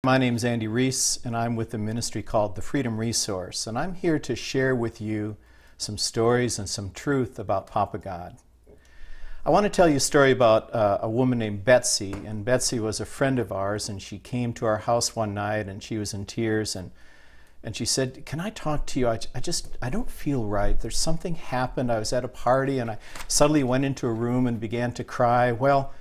My name is Andy Reese, and I'm with a ministry called the Freedom Resource, and I'm here to share with you some stories and some truth about Papa God. I want to tell you a story about a woman named Betsy, and Betsy was a friend of ours, and she came to our house one night, and she was in tears, and she said, "Can I talk to you? I don't feel right. There's something happened. I was at a party, and I suddenly went into a room and began to cry." Well,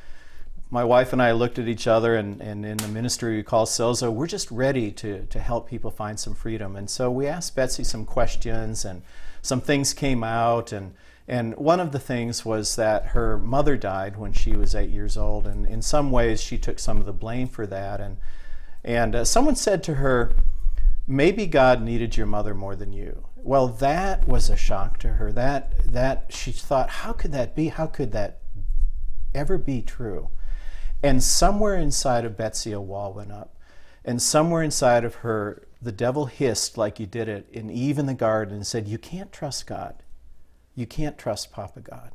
my wife and I looked at each other, and in the ministry we call Sozo, we're just ready to help people find some freedom. And so we asked Betsy some questions, and some things came out. And one of the things was that her mother died when she was 8 years old, and in some ways she took some of the blame for that. And someone said to her, "Maybe God needed your mother more than you." Well, that was a shock to her. That she thought, how could that be? How could that ever be true? And somewhere inside of Betsy, a wall went up. And somewhere inside of her, the devil hissed like he did it in Eve in the garden and said, "You can't trust God. You can't trust Papa God."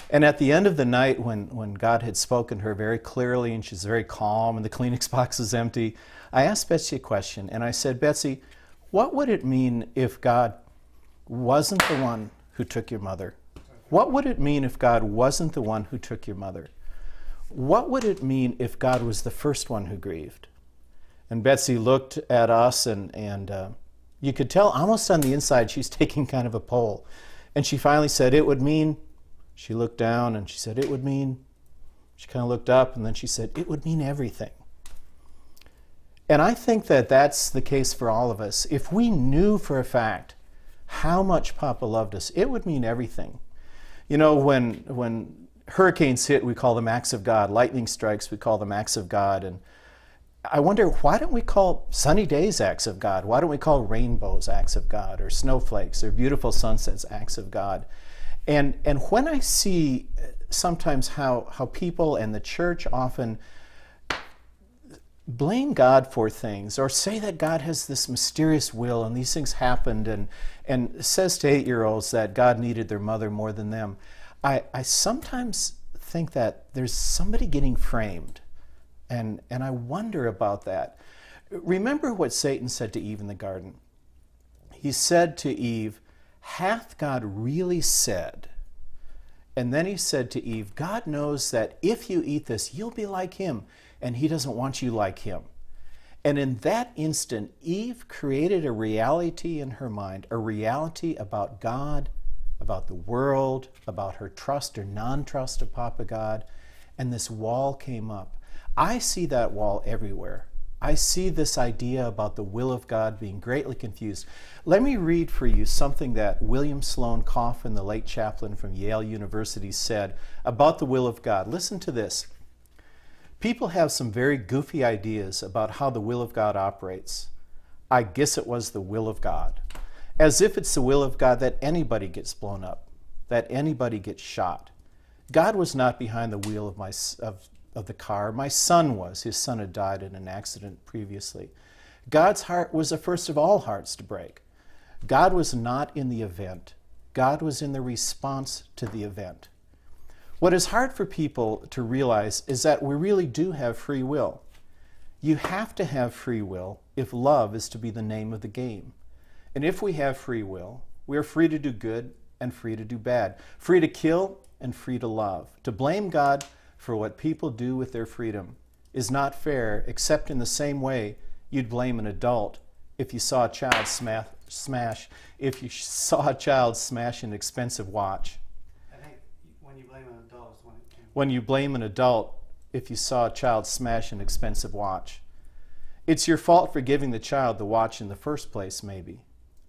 And at the end of the night, when God had spoken to her very clearly and she's very calm and the Kleenex box is empty, I asked Betsy a question. And I said, "Betsy, what would it mean if God wasn't the one who took your mother? What would it mean if God wasn't the one who took your mother? What would it mean if God was the first one who grieved?" And Betsy looked at us, and you could tell almost on the inside she's taking kind of a poll. And she finally said, "It would mean," she looked down and she said, "It would mean," she kind of looked up and then she said, "It would mean everything." And I think that that's the case for all of us. If we knew for a fact how much Papa loved us, it would mean everything. You know, when hurricanes hit, we call them acts of God. Lightning strikes, we call them acts of God. And I wonder, why don't we call sunny days acts of God? Why don't we call rainbows acts of God, or snowflakes, or beautiful sunsets acts of God? And when I see sometimes how people and the church often blame God for things, or say that God has this mysterious will and these things happened, and says to 8-year-olds that God needed their mother more than them, I sometimes think that there's somebody getting framed, and I wonder about that. Remember what Satan said to Eve in the garden. He said to Eve, "Hath God really said?" And then he said to Eve, "God knows that if you eat this, you'll be like him, and he doesn't want you like him." And in that instant, Eve created a reality in her mind, a reality about God, about the world, about her trust or non-trust of Papa God, and this wall came up. I see that wall everywhere. I see this idea about the will of God being greatly confused. Let me read for you something that William Sloane Coffin, the late chaplain from Yale University, said about the will of God. Listen to this. "People have some very goofy ideas about how the will of God operates. I guess it was the will of God. As if it's the will of God that anybody gets blown up, that anybody gets shot. God was not behind the wheel of the car. My son was. His son had died in an accident previously. God's heart was the first of all hearts to break. God was not in the event. God was in the response to the event." What is hard for people to realize is that we really do have free will. You have to have free will if love is to be the name of the game. And if we have free will, we are free to do good and free to do bad, free to kill and free to love. To blame God for what people do with their freedom is not fair, except in the same way you'd blame an adult if you saw a child smash an expensive watch. I think when you blame an adult is when it can. When you blame an adult if you saw a child smash an expensive watch. It's your fault for giving the child the watch in the first place, maybe.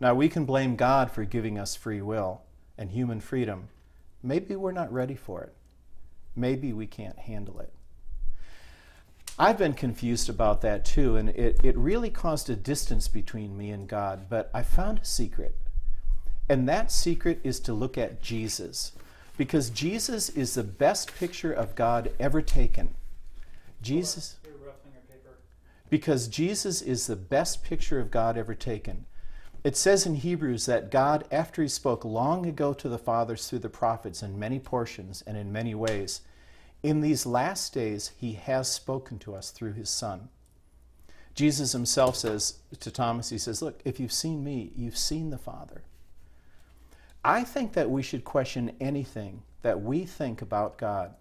Now, we can blame God for giving us free will and human freedom. Maybe we're not ready for it. Maybe we can't handle it. I've been confused about that too, and it really caused a distance between me and God, but I found a secret. And that secret is to look at Jesus, because Jesus is the best picture of God ever taken. Jesus, because Jesus is the best picture of God ever taken. It says in Hebrews that God, after he spoke long ago to the fathers through the prophets in many portions and in many ways, in these last days he has spoken to us through his Son. Jesus himself says to Thomas, he says, look, if you've seen me, you've seen the Father. I think that we should question anything that we think about God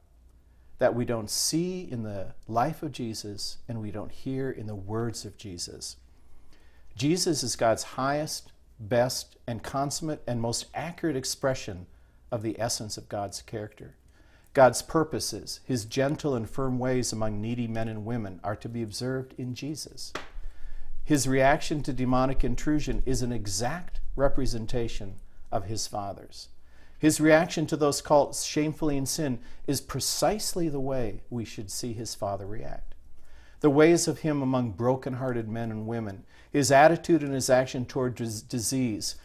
that we don't see in the life of Jesus and we don't hear in the words of Jesus. Jesus is God's highest, best, and consummate and most accurate expression of the essence of God's character. God's purposes, his gentle and firm ways among needy men and women are to be observed in Jesus. His reaction to demonic intrusion is an exact representation of his Father's. His reaction to those caught shamefully in sin is precisely the way we should see his Father react. The ways of him among broken-hearted men and women, his attitude and his action toward disease,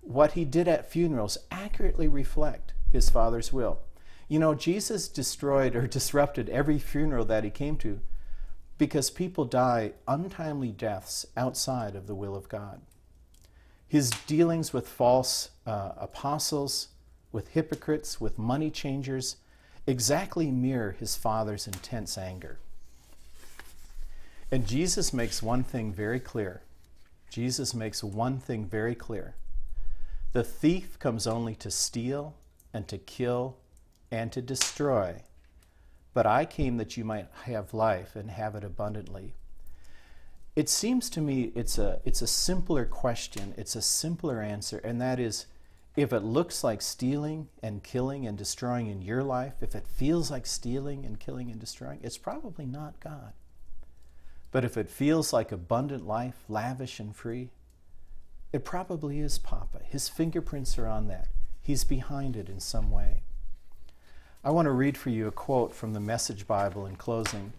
what he did at funerals accurately reflect his Father's will. You know, Jesus destroyed or disrupted every funeral that he came to because people die untimely deaths outside of the will of God. His dealings with false apostles, with hypocrites, with money changers, exactly mirror his Father's intense anger. And Jesus makes one thing very clear. Jesus makes one thing very clear. The thief comes only to steal and to kill and to destroy. But I came that you might have life and have it abundantly. It seems to me it's a simpler question, it's a simpler answer, and that is, if it looks like stealing and killing and destroying in your life, if it feels like stealing and killing and destroying, it's probably not God. But if it feels like abundant life, lavish and free, it probably is Papa. His fingerprints are on that. He's behind it in some way. I want to read for you a quote from the Message Bible in closing.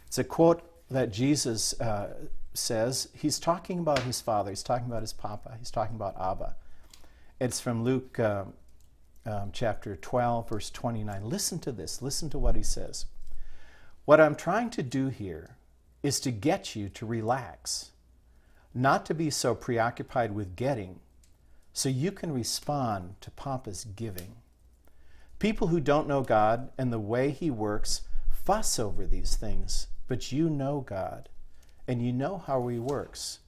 It's a quote that Jesus says. He's talking about his Father. He's talking about his Papa. He's talking about Abba. It's from Luke chapter 12, verse 29. Listen to this. Listen to what he says. What I'm trying to do here is to get you to relax, not to be so preoccupied with getting, so you can respond to Papa's giving. People who don't know God and the way he works fuss over these things, but you know God, and you know how he works.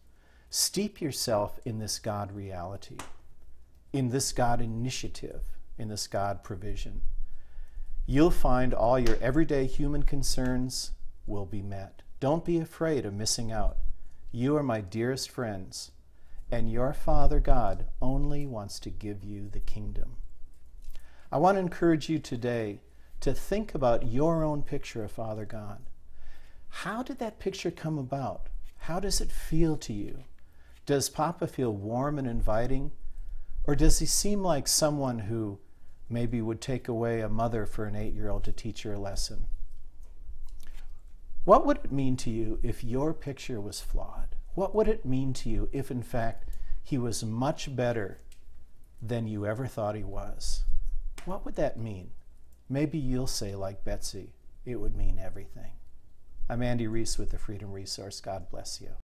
Steep yourself in this God reality, in this God initiative, in this God provision. You'll find all your everyday human concerns will be met. Don't be afraid of missing out. You are my dearest friends, and your Father God only wants to give you the kingdom. I want to encourage you today to think about your own picture of Father God. How did that picture come about? How does it feel to you? Does Papa feel warm and inviting? Or does he seem like someone who maybe would take away a mother for an 8-year-old to teach her a lesson? What would it mean to you if your picture was flawed? What would it mean to you if, in fact, he was much better than you ever thought he was? What would that mean? Maybe you'll say, like Betsy, it would mean everything. I'm Andy Reese with the Freedom Resource. God bless you.